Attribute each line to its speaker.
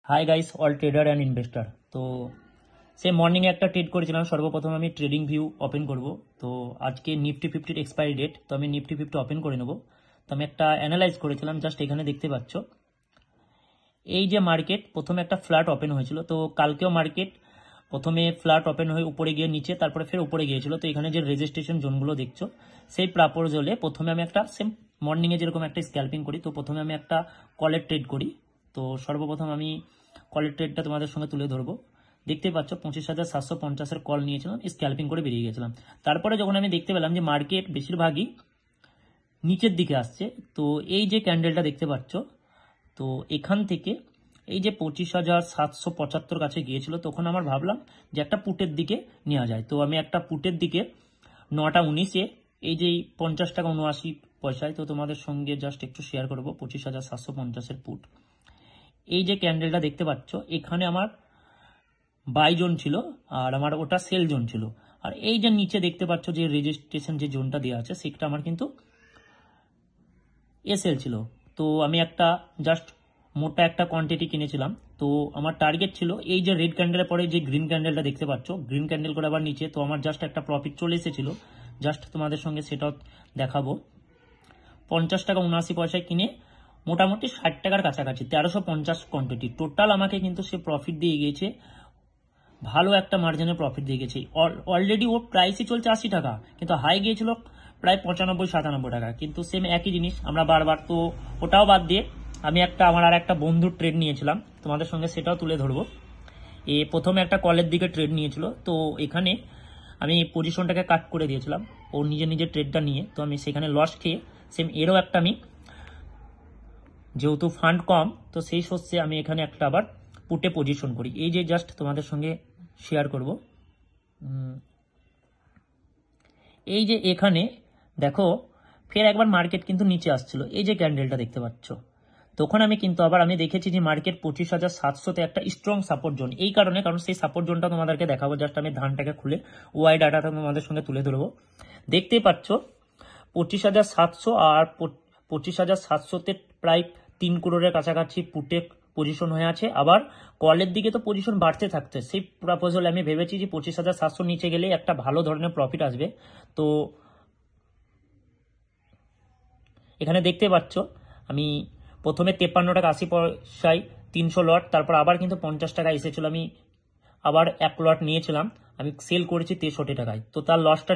Speaker 1: High guys all trader and investor. তো সে মর্নিংয়ে একটা ট্রেড করেছিলাম। সর্বপ্রথম আমি ট্রেডিং ভিউ ওপেন করব। তো আজকে নিফটি ফিফটির এক্সপায়ারি ডেট, তো আমি নিফটি ফিফটি ওপেন করে নেব। তো আমি একটা অ্যানালাইজ করেছিলাম, জাস্ট এখানে দেখতে পাচ্ছ এই যে মার্কেট প্রথমে একটা ফ্ল্যাট ওপেন হয়েছিল। তো কালকেও মার্কেট প্রথমে ফ্ল্যাট ওপেন হয়ে উপরে গিয়ে নিচে, তারপরে ফের উপরে গিয়েছিল। তো এখানে যে রেজিস্ট্রেশন জোনগুলো দেখছো সেই প্রপোজালে প্রথমে আমি একটা সেম মর্নিংয়ে যেরকম একটা স্ক্যাল্পিং করি, তো প্রথমে আমি একটা কলের ট্রেড করি। তো সর্বপ্রথম আমি কলের ট্রেডটা তোমাদের সঙ্গে তুলে ধরবো। দেখতে পাচ্ছ 25,750-এর কল নিয়েছিলাম, স্ক্যাল্পিং করে বেরিয়ে গেছিলাম। তারপরে যখন আমি দেখতে পেলাম যে মার্কেট বেশিরভাগই নিচের দিকে আসছে, তো এই যে ক্যান্ডেলটা দেখতে পাচ্ছ, তো এখান থেকে এই যে 25,775 কাছে গিয়েছিল, তখন আমার ভাবলাম যে একটা পুটের দিকে নেওয়া যায়। তো আমি একটা পুটের দিকে 9টা 19-এ এই যে 50 টাকা 79 পয়সায়, তো তোমাদের সঙ্গে জাস্ট একটু শেয়ার করবো 25,750-এর পুট। এই যে ক্যান্ডেলটা দেখতে পাচ্ছ, এখানে আমার বাই জোন ছিল আর আমার ওটা সেল জোন ছিল। আর এই যে নিচে দেখতে পাচ্ছ যে রেজিস্ট্রেশন যে জোনটা দেওয়া আছে, সেটা আমার কিন্তু এসএল ছিল। তো আমি একটা জাস্ট মোটা একটা কোয়ান্টিটি কিনেছিলাম। তো আমার টার্গেট ছিল এই যে রেড ক্যান্ডেলের পরে যে গ্রিন ক্যান্ডেলটা দেখতে পাচ্ছ, গ্রিন ক্যান্ডেল করে আবার নিচে, তো আমার জাস্ট একটা প্রফিট চলে এসেছিল। জাস্ট তোমাদের সঙ্গে সেটাও দেখাবো। 50 টাকা 79 পয়সায় কিনে মোটামুটি 60 টাকার কাছাকাছি 1350 কোয়ান্টিটি টোটাল আমাকে কিন্তু সে প্রফিট দিয়ে গিয়েছে। ভালো একটা মার্জিনের প্রফিট দিয়ে গেছে। অলরেডি ওর প্রাইসই চলছে 80 টাকা, কিন্তু হাই গিয়েছিল প্রায় 95-97 টাকা। কিন্তু সেম একই জিনিস আমরা বারবার, তো ওটাও বাদ দিয়ে আমি আমার আর একটা বন্ধুর ট্রেড নিয়েছিলাম, তোমাদের সঙ্গে সেটাও তুলে ধরবো। প্রথমে একটা কলের দিকে ট্রেড নিয়েছিল, তো এখানে আমি পজিশনটাকে কাট করে দিয়েছিলাম ও নিজের ট্রেডটা নিয়ে। তো আমি সেখানে লস খেয়ে সেম এরও একটা আমি, যেহেতু ফান্ড কম, তো সেই সোর্সে আমি এখানে একটা আবার পুটে পজিশন করি। এই যে জাস্ট তোমাদের সঙ্গে শেয়ার করব। এই যে এখানে দেখো ফের একবার মার্কেট কিন্তু নিচে আসছিল, এই যে ক্যান্ডেলটা দেখতে পাচ্ছ। তখন আমি কিন্তু আবার আমি দেখেছি যে মার্কেট 25,700-তে একটা স্ট্রং সাপোর্ট জোন। এই কারণে, কারণ সেই সাপোর্ট জোনটা তোমাদেরকে দেখাবো। জাস্ট আমি ধানটাকে খুলে ওয়াই ডাটাটা তোমাদের সঙ্গে তুলে ধরবো। দেখতেই পাচ্ছ 25,700 আর 25,700-তে প্রায় 3 করোড়ের কাছাকাছি পুটে পজিশন হয়ে আছে। আবার কলের দিকে তো পজিশন বাড়তে থাকছে। সেই প্রপোজালে আমি ভেবেছি যে 25,700 নিচে গেলে একটা ভালো ধরনের প্রফিট আসবে। তো এখানে দেখতে পাচ্ছ আমি প্রথমে 53 টাকা 80 পয়সায় 300 লট, তারপর আবার কিন্তু 50 টাকা এসেছিল, আমি আবার 1 লট নিয়েছিলাম, আমি সেল করেছি 63 টাকায়। তো তার লসটা